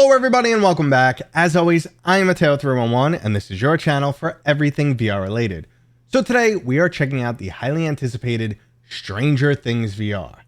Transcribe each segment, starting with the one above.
Hello everybody and welcome back. As always, I am Mateo311 and this is your channel for everything VR related. So today we are checking out the highly anticipated Stranger Things VR.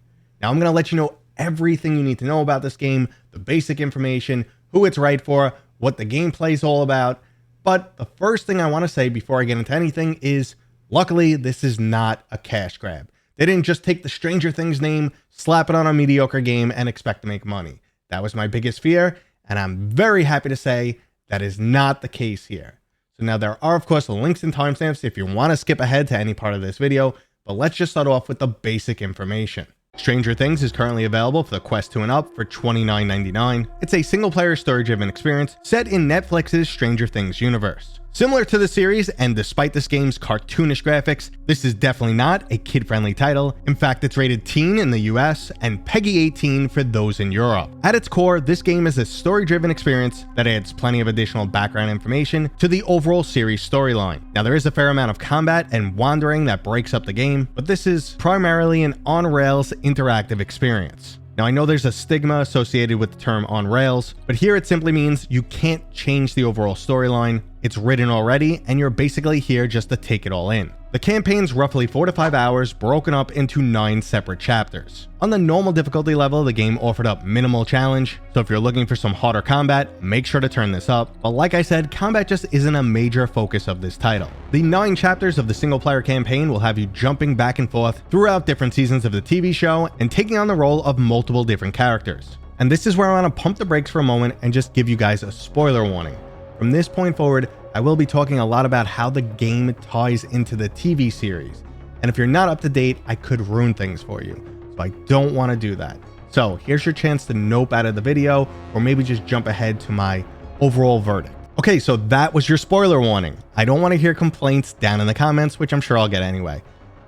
Now I'm going to let you know everything you need to know about this game, the basic information, who it's right for, what the gameplay is all about. But the first thing I want to say before I get into anything is, luckily this is not a cash grab. They didn't just take the Stranger Things name, slap it on a mediocre game and expect to make money. That was my biggest fear, and I'm very happy to say that is not the case here. So now there are, of course, links and timestamps if you want to skip ahead to any part of this video, but let's just start off with the basic information. Stranger Things is currently available for the Quest 2 and up for $29.99. It's a single-player story-driven experience set in Netflix's Stranger Things universe. Similar to the series, and despite this game's cartoonish graphics, this is definitely not a kid-friendly title. In fact, it's rated teen in the US and PEGI 18 for those in Europe. At its core, this game is a story-driven experience that adds plenty of additional background information to the overall series storyline. Now, there is a fair amount of combat and wandering that breaks up the game, but this is primarily an on-rails interactive experience. Now, I know there's a stigma associated with the term on rails, but here it simply means you can't change the overall storyline. It's written already, and you're basically here just to take it all in. The campaign's roughly 4 to 5 hours, broken up into 9 separate chapters. On the normal difficulty level, the game offered up minimal challenge, so if you're looking for some harder combat, make sure to turn this up. But like I said, combat just isn't a major focus of this title. The 9 chapters of the single-player campaign will have you jumping back and forth throughout different seasons of the TV show and taking on the role of multiple different characters. And this is where I want to pump the brakes for a moment and just give you guys a spoiler warning. From this point forward, I will be talking a lot about how the game ties into the TV series. And if you're not up to date, I could ruin things for you. So I don't want to do that. So here's your chance to nope out of the video, or maybe just jump ahead to my overall verdict. Okay, so that was your spoiler warning. I don't want to hear complaints down in the comments, which I'm sure I'll get anyway.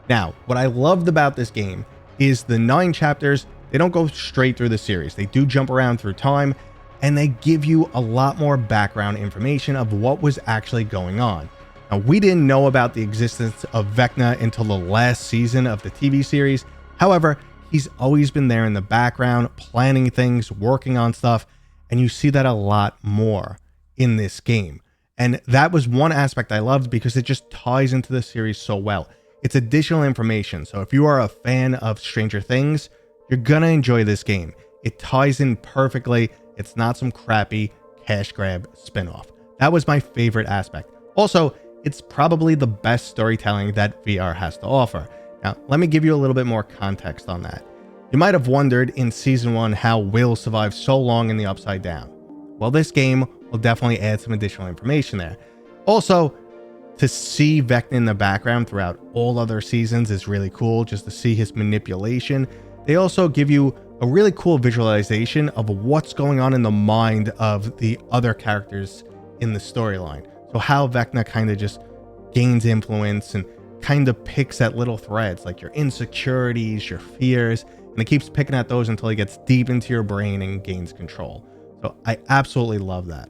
Now, what I loved about this game is the 9 chapters, they don't go straight through the series. They do jump around through time, and they give you a lot more background information of what was actually going on. Now, we didn't know about the existence of Vecna until the last season of the TV series. However, he's always been there in the background, planning things, working on stuff, and you see that a lot more in this game. And that was one aspect I loved because it just ties into the series so well. It's additional information, so if you are a fan of Stranger Things, you're gonna enjoy this game. It ties in perfectly. It's not some crappy cash grab spinoff. That was my favorite aspect. Also, it's probably the best storytelling that VR has to offer. Now, let me give you a little bit more context on that. You might have wondered in Season 1 how Will survived so long in the Upside Down. Well, this game will definitely add some additional information there. Also, to see Vecna in the background throughout all other seasons is really cool, just to see his manipulation. They also give you a really cool visualization of what's going on in the mind of the other characters in the storyline. So how Vecna kind of just gains influence and kind of picks at little threads, like your insecurities, your fears, and it keeps picking at those until he gets deep into your brain and gains control. So I absolutely love that.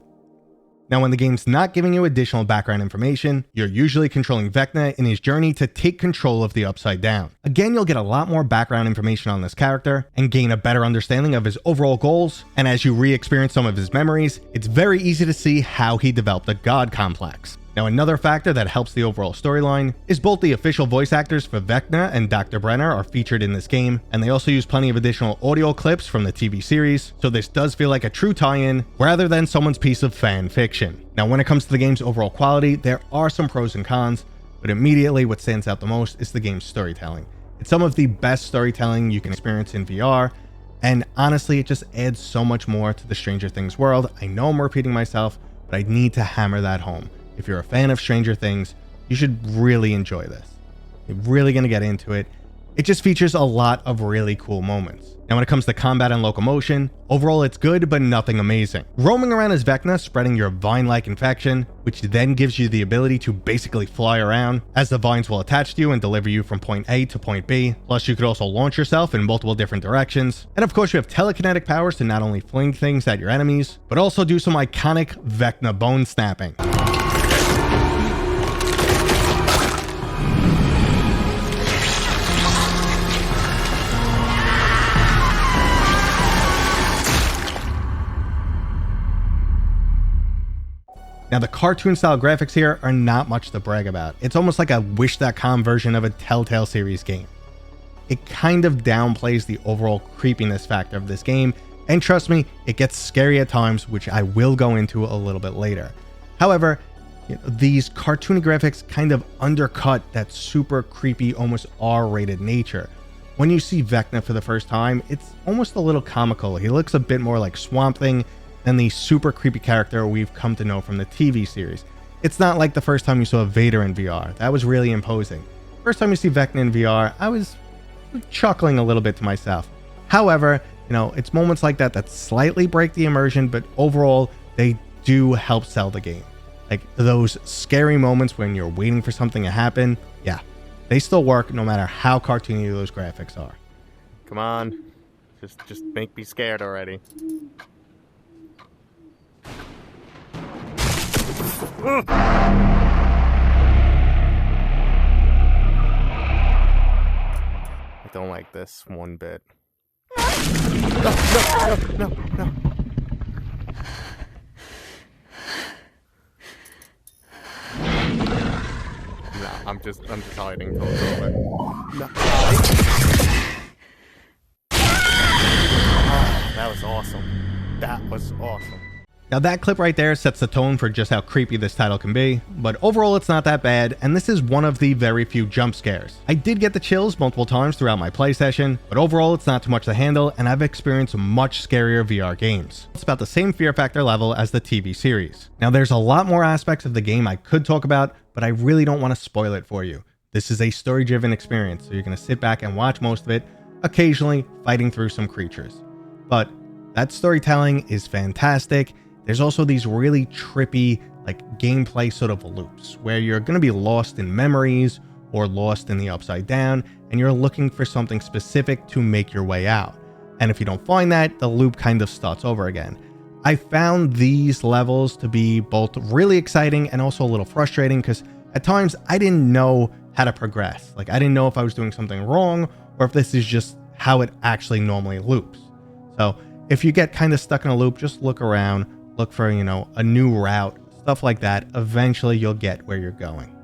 Now, when the game's not giving you additional background information, you're usually controlling Vecna in his journey to take control of the Upside Down. Again, you'll get a lot more background information on this character and gain a better understanding of his overall goals, and as you re-experience some of his memories, it's very easy to see how he developed a god complex. Now, another factor that helps the overall storyline is both the official voice actors for Vecna and Dr. Brenner are featured in this game, and they also use plenty of additional audio clips from the TV series, so this does feel like a true tie-in rather than someone's piece of fan fiction. Now, when it comes to the game's overall quality, there are some pros and cons, but immediately what stands out the most is the game's storytelling. It's some of the best storytelling you can experience in VR, and honestly, it just adds so much more to the Stranger Things world. I know I'm repeating myself, but I need to hammer that home. If you're a fan of Stranger Things, you should really enjoy this. You're really going to get into it. It just features a lot of really cool moments. Now, when it comes to combat and locomotion, overall it's good, but nothing amazing. Roaming around as Vecna, spreading your vine-like infection, which then gives you the ability to basically fly around, as the vines will attach to you and deliver you from point A to point B. Plus, you could also launch yourself in multiple different directions. And of course, you have telekinetic powers to not only fling things at your enemies, but also do some iconic Vecna bone snapping. Now, the cartoon style graphics here are not much to brag about. It's almost like a Wish.com version of a Telltale series game. It kind of downplays the overall creepiness factor of this game, and trust me, it gets scary at times, which I will go into a little bit later. However, these cartoony graphics kind of undercut that super creepy, almost R-rated nature. When you see Vecna for the first time, it's almost a little comical. He looks a bit more like Swamp Thing than the super creepy character we've come to know from the TV series. It's not like the first time you saw Vader in VR. That was really imposing. First time you see Vecna in VR, I was chuckling a little bit to myself. However, it's moments like that that slightly break the immersion, but overall, they do help sell the game. Like those scary moments when you're waiting for something to happen, yeah, they still work no matter how cartoony those graphics are. Come on, just make me scared already. I don't like this one bit. No. No, I'm just hiding for a little bit. No. Oh, that was awesome. That was awesome. Now that clip right there sets the tone for just how creepy this title can be, but overall it's not that bad, and this is one of the very few jump scares. I did get the chills multiple times throughout my play session, but overall it's not too much to handle, and I've experienced much scarier VR games. It's about the same fear factor level as the TV series. Now there's a lot more aspects of the game I could talk about, but I really don't want to spoil it for you. This is a story-driven experience, so you're going to sit back and watch most of it, occasionally fighting through some creatures. But that storytelling is fantastic. There's also these really trippy, gameplay sort of loops where you're going to be lost in memories or lost in the Upside Down, and you're looking for something specific to make your way out. And if you don't find that, the loop kind of starts over again. I found these levels to be both really exciting and also a little frustrating because at times I didn't know how to progress. I didn't know if I was doing something wrong or if this is just how it actually normally loops. So if you get kind of stuck in a loop, just look around. Look for, a new route, stuff like that. Eventually you'll get where you're going.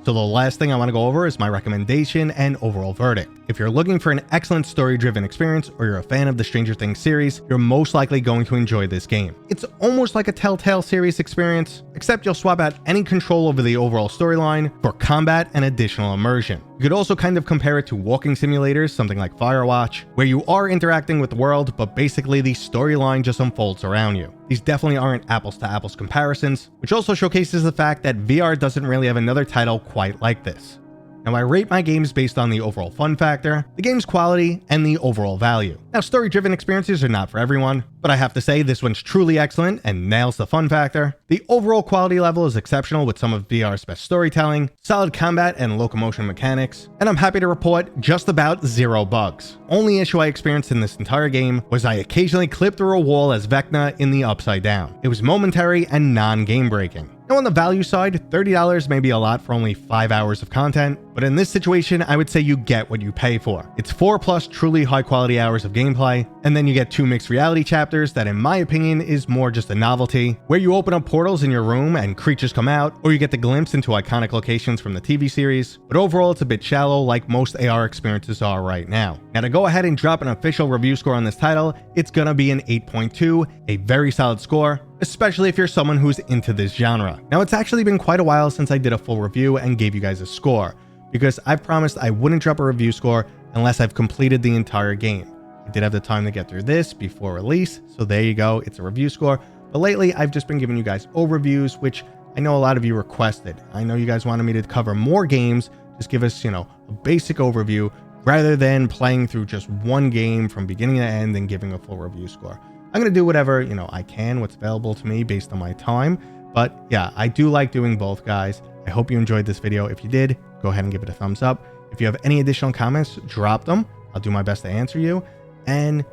So the last thing I want to go over is my recommendation and overall verdict. If you're looking for an excellent story-driven experience, or you're a fan of the Stranger Things series, you're most likely going to enjoy this game. It's almost like a Telltale series experience, except you'll swap out any control over the overall storyline for combat and additional immersion. You could also kind of compare it to walking simulators, something like Firewatch, where you are interacting with the world, but basically the storyline just unfolds around you. These definitely aren't apples to apples comparisons, which also showcases the fact that VR doesn't really have another title quite like this. Now I rate my games based on the overall fun factor, the game's quality, and the overall value. Now story-driven experiences are not for everyone, but I have to say this one's truly excellent and nails the fun factor. The overall quality level is exceptional with some of VR's best storytelling, solid combat and locomotion mechanics, and I'm happy to report just about 0 bugs. Only issue I experienced in this entire game was I occasionally clipped through a wall as Vecna in the Upside Down. It was momentary and non-game breaking. Now on the value side, $30 may be a lot for only 5 hours of content, but in this situation, I would say you get what you pay for. It's 4+ truly high quality hours of gameplay, and then you get 2 mixed reality chapters that in my opinion is more just a novelty, where you open up portals in your room and creatures come out, or you get the glimpse into iconic locations from the TV series, but overall it's a bit shallow like most AR experiences are right now. Now to go ahead and drop an official review score on this title, it's gonna be an 8.2, a very solid score, especially if you're someone who's into this genre. Now it's actually been quite a while since I did a full review and gave you guys a score, because I promised I wouldn't drop a review score unless I've completed the entire game. I did have the time to get through this before release, so there you go, it's a review score. But lately I've just been giving you guys overviews, which I know a lot of you requested. I know you guys wanted me to cover more games, just give us, a basic overview rather than playing through just one game from beginning to end and giving a full review score. I'm going to do whatever, I can, what's available to me based on my time. But yeah, I do like doing both, guys. I hope you enjoyed this video. If you did, go ahead and give it a thumbs up. If you have any additional comments, drop them. I'll do my best to answer you. And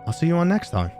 I'll see you on next time.